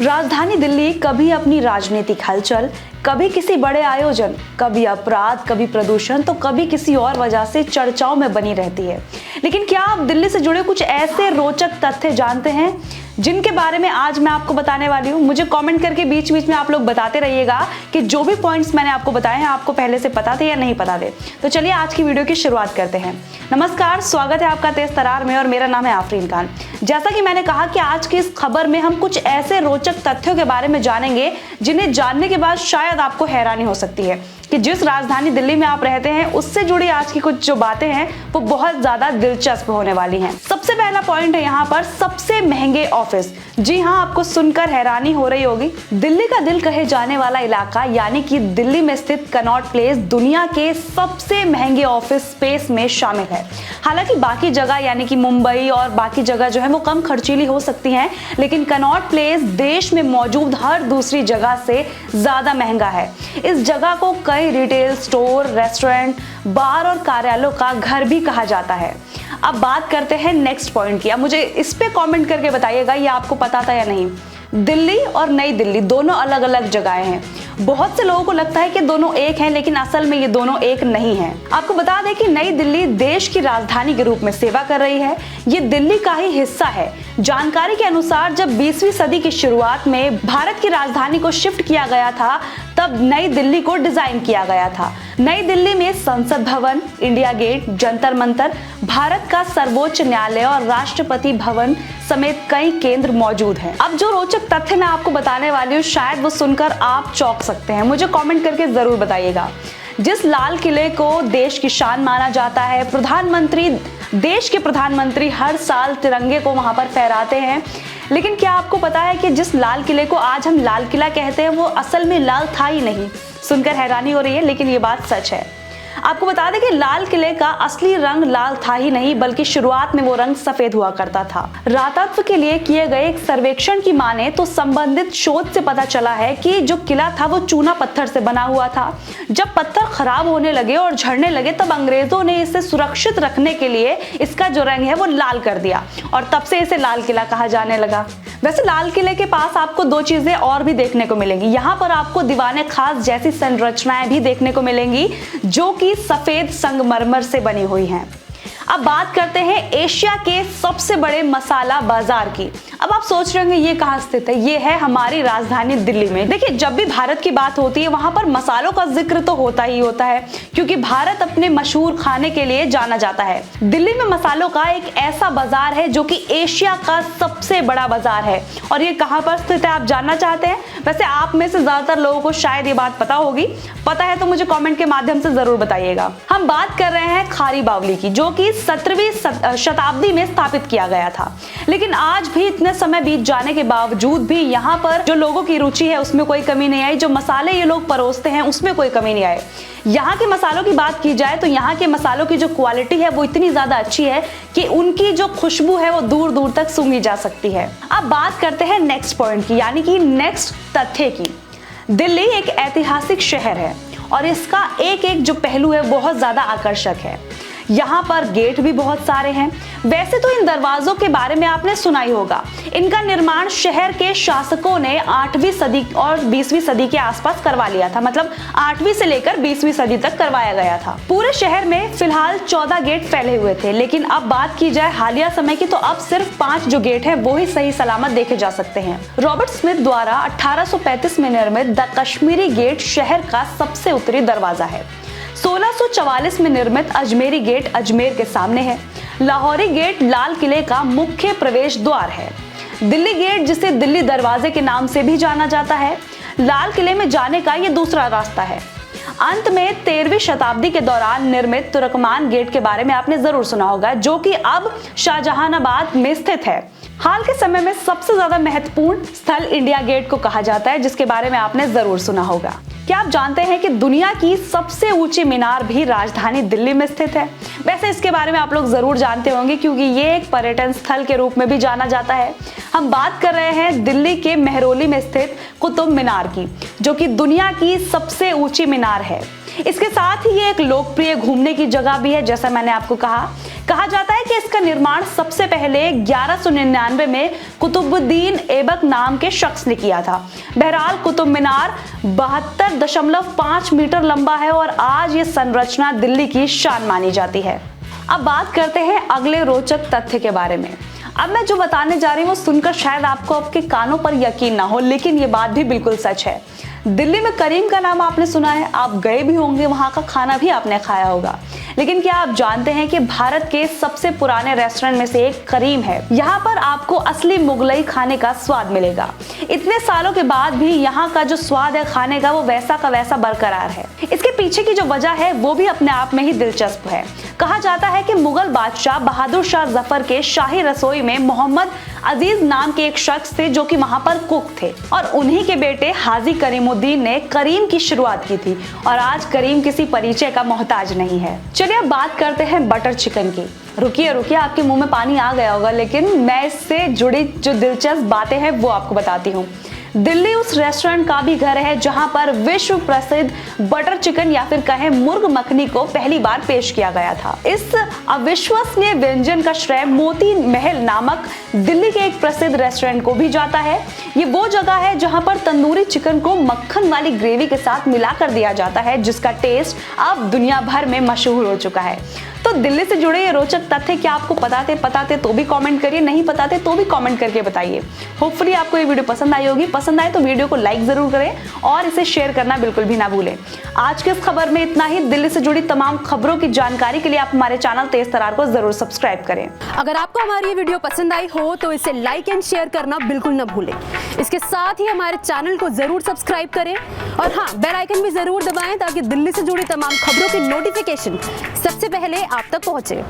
राजधानी दिल्ली कभी अपनी राजनीतिक हलचल, कभी किसी बड़े आयोजन, कभी अपराध, कभी प्रदूषण, तो कभी किसी और वजह से चर्चाओं में बनी रहती है। लेकिन क्या आप दिल्ली से जुड़े कुछ ऐसे रोचक तथ्य जानते हैं जिनके बारे में आज मैं आपको बताने वाली हूँ? मुझे कमेंट करके बीच बीच में आप लोग बताते रहिएगा कि जो भी पॉइंट्स मैंने आपको बताए हैं आपको पहले से पता थे या नहीं पता थे। तो चलिए आज की वीडियो की शुरुआत करते हैं। नमस्कार, स्वागत है आपका तेज तरार में और मेरा नाम है आफरीन खान। जैसा कि मैंने कहा कि आज की इस खबर में हम कुछ ऐसे रोचक तथ्यों के बारे में जानेंगे जिन्हें जानने के बाद शायद आपको हैरानी हो सकती है कि जिस राजधानी दिल्ली में आप रहते हैं उससे जुड़ी आज की कुछ जो बातें हैं वो बहुत ज्यादा दिलचस्प होने वाली हैं। सबसे पहला पॉइंट है यहाँ पर सबसे महंगे ऑफिस। जी हाँ, आपको सुनकर हैरानी हो रही होगी। दिल्ली का दिल कहे जाने वाला इलाका यानी कि दिल्ली में स्थित कनॉट प्लेस दुनिया के सबसे महंगे ऑफिस स्पेस में शामिल है। हालांकि बाकी जगह यानी कि मुंबई और बाकी जगह जो है वो कम खर्चीली हो सकती हैं, लेकिन कनॉट प्लेस देश में मौजूद हर दूसरी जगह से ज्यादा महंगा है। इस जगह को कई रिटेल स्टोर, रेस्टोरेंट, बार और कार्यालयों का घर भी कहा जाता है। अब बात करते हैं नेक्स्ट पॉइंट की। अब मुझे इस पे कमेंट करके बताइएगा ये आपको पता था या नहीं। दिल्ली और नई दिल्ली दोनों अलग अलग जगहें हैं। बहुत से लोगों को लगता है कि दोनों एक हैं, लेकिन असल में ये दोनों एक नहीं हैं। आपको बता दें कि नई दिल्ली देश की राजधानी के रूप में सेवा कर रही है। ये दिल्ली का ही हिस्सा है। जानकारी के अनुसार जब 20वीं सदी की शुरुआत में भारत की राजधानी को शिफ्ट किया गया था तब नई दिल्ली को डिजाइन किया गया था। नई दिल्ली में संसद भवन, इंडिया गेट, जंतर मंतर, भारत का सर्वोच्च न्यायालय और राष्ट्रपति भवन समेत कई केंद्र मौजूद हैं। अब जो रोचक तथ्य मैं आपको बताने वाली हूँ शायद वो सुनकर आप चौंक सकते हैं। मुझे कमेंट करके जरूर बताइएगा। जिस लाल किले को देश की शान माना जाता है, देश के प्रधानमंत्री हर साल तिरंगे को वहां पर फहराते हैं। लेकिन क्या आपको पता है कि जिस लाल किले को आज हम लाल किला कहते हैं वो असल में लाल था ही नहीं? सुनकर हैरानी हो रही है, लेकिन ये बात सच है। आपको बता दें कि लाल किले का असली रंग लाल था ही नहीं, बल्कि शुरुआत में वो रंग सफेद हुआ करता था। राजतत्व के लिए किए गए एक सर्वेक्षण की माने तो संबंधित शोध से पता चला है कि जो किला था वो चूना पत्थर से बना हुआ था। जब पत्थर खराब होने लगे और झड़ने लगे तब अंग्रेजों ने इसे सुरक्षित रखने के लिए इसका जो रंग है वो लाल कर दिया और तब से इसे लाल किला कहा जाने लगा। वैसे लाल किले के पास आपको दो चीजें और भी देखने को मिलेंगी। यहाँ पर आपको दीवाने खास जैसी संरचनाएं भी देखने को मिलेंगी जो कि सफेद संगमरमर से बनी हुई हैं। अब बात करते हैं एशिया के सबसे बड़े मसाला बाजार की। अब आप सोच रहे होंगे ये कहाँ स्थित है? ये है हमारी राजधानी दिल्ली में। देखिए, जब भी भारत की बात होती है वहां पर मसालों का जिक्र तो होता ही होता है, क्योंकि भारत अपने मशहूर खाने के लिए जाना जाता है। दिल्ली में मसालों का एक ऐसा बाजार है जो कि एशिया का सबसे बड़ा बाजार है। और ये कहाँ पर स्थित है आप जानना चाहते हैं? वैसे आप में से ज्यादातर लोगों को शायद ये बात पता होगी। पता है तो मुझे कॉमेंट के माध्यम से जरूर बताइएगा। हम बात कर रहे हैं खारी बावली की, जो कि 17वीं शताब्दी में स्थापित किया गया था। लेकिन आज भी इतने समय बीत जाने के बावजूद भी यहाँ पर जो लोगों की रुचि है उसमें कोई कमी नहीं आई। जो मसाले ये लोग परोसते हैं उसमें कोई कमी नहीं आई। यहाँ के मसालों की बात की जाए तो यहाँ के मसालों की जो क्वालिटी है वो इतनी ज्यादा अच्छी है कि उनकी जो खुशबू है वो दूर दूर तक सूंघी जा सकती है। अब बात करते हैं नेक्स्ट पॉइंट की, यानी कि नेक्स्ट तथ्य की। दिल्ली एक ऐतिहासिक शहर है और इसका एक एक जो पहलू है बहुत ज्यादा आकर्षक है। यहाँ पर गेट भी बहुत सारे हैं। वैसे तो इन दरवाजों के बारे में आपने सुना ही होगा। इनका निर्माण शहर के शासकों ने 8वीं सदी और 20वीं सदी के आसपास करवा लिया था। मतलब 8वीं से लेकर 20वीं सदी तक करवाया गया था। पूरे शहर में फिलहाल 14 गेट फैले हुए थे, लेकिन अब बात की जाए हालिया समय की तो अब सिर्फ 5 जो गेट है वो ही सही सलामत देखे जा सकते हैं। रॉबर्ट स्मिथ द्वारा 1835 में निर्मित द कश्मीरी गेट शहर का सबसे उत्तरी दरवाजा है। 1644 में निर्मित अजमेरी गेट अजमेर के सामने है। लाहौरी गेट लाल किले का मुख्य प्रवेश द्वार है। दिल्ली गेट, जिसे दिल्ली दरवाजे के नाम से भी जाना जाता है, लाल किले में जाने का ये दूसरा रास्ता है। अंत में 13वीं शताब्दी के दौरान निर्मित तुर्कमान गेट के बारे में आपने जरूर सुना होगा, जो कि अब शाहजहानाबाद में स्थित है। हाल के समय में सबसे ज्यादा महत्वपूर्ण स्थल इंडिया गेट को कहा जाता है, जिसके बारे में आपने जरूर सुना होगा। क्या आप जानते हैं कि दुनिया की सबसे ऊंची मीनार भी राजधानी दिल्ली में स्थित है? वैसे इसके बारे में आप लोग जरूर जानते होंगे क्योंकि ये एक पर्यटन स्थल के रूप में भी जाना जाता है। हम बात कर रहे हैं दिल्ली के मेहरौली में स्थित कुतुब मीनार की, जो कि दुनिया की सबसे ऊंची मीनार है। इसके साथ ही ये एक लोकप्रिय घूमने की जगह भी है। जैसा मैंने आपको कहा जाता है कि इसका निर्माण सबसे पहले 1199 में कुतुबुद्दीन ऐबक नाम के शख्स ने किया था। बहरहाल कुतुब मीनार 72.5 मीटर लंबा है और आज ये संरचना दिल्ली की शान मानी जाती है। अब बात करते हैं अगले रोचक तथ्य के बारे में। अब मैं जो बताने जा रही हूँ वो सुनकर शायद आपको आपके कानों पर यकीन ना हो, लेकिन ये बात भी बिल्कुल सच है। दिल्ली में करीम का नाम आपने सुना है, आप गए भी होंगे, वहां का खाना भी आपने खाया होगा। लेकिन क्या आप जानते हैं कि भारत के सबसे पुराने रेस्टोरेंट में से एक करीम है। यहाँ पर आपको असली मुगलई खाने का स्वाद मिलेगा। इतने सालों के बाद भी यहाँ का जो स्वाद है खाने का वो वैसा का वैसा बरकरार है। इसके पीछे की जो वजह है वो भी अपने आप में ही दिलचस्प है। कहा जाता है कि मुगल बादशाह बहादुर शाह जफर के शाही रसोई में मोहम्मद अजीज नाम के एक शख्स थे जो कि वहां पर कुक थे, और उन्हीं के बेटे हाजी करीमुद्दीन ने करीम की शुरुआत की थी। और आज करीम किसी परिचय का मोहताज नहीं है। चलिए अब बात करते हैं बटर चिकन की। रुकिए आपके मुंह में पानी आ गया होगा, लेकिन मैं इससे जुड़ी जो दिलचस्प बातें हैं वो आपको बताती हूँ। दिल्ली उस रेस्टोरेंट का भी घर है जहां पर विश्व प्रसिद्ध बटर चिकन या फिर कहें मुर्ग मखनी को पहली बार पेश किया गया था। इस अविश्वसनीय व्यंजन का श्रेय मोती महल नामक दिल्ली के एक प्रसिद्ध रेस्टोरेंट को भी जाता है। ये वो जगह है जहां पर तंदूरी चिकन को मक्खन वाली ग्रेवी के साथ मिलाकर दिया जाता है, जिसका टेस्ट अब दुनिया भर में मशहूर हो चुका है। तो दिल्ली से जुड़े ये रोचक तथ्य क्या आपको पता थे तो भी कमेंट करिए, नहीं पता थे तो भी कमेंट करके बताइए। होपफुली आपको ये वीडियो पसंद आई होगी। पसंद आए तो वीडियो को लाइक जरूर करें और इसे शेयर करना बिल्कुल भी ना भूलें। आज के इस खबर में इतना ही। दिल्ली से जुड़ी तमाम खबरों की जानकारी के लिए आप हमारे चैनल तेज तरार को जरूर सब्सक्राइब करें। अगर आपको हमारी ये वीडियो पसंद आई हो तो इसे लाइक एंड शेयर करना बिल्कुल ना भूलें। इसके साथ ही हमारे चैनल को जरूर सब्सक्राइब करें और हाँ, बेल आइकन भी जरूर दबाएं ताकि दिल्ली से जुड़ी तमाम खबरों की नोटिफिकेशन सबसे पहले आप तक पहुंचे।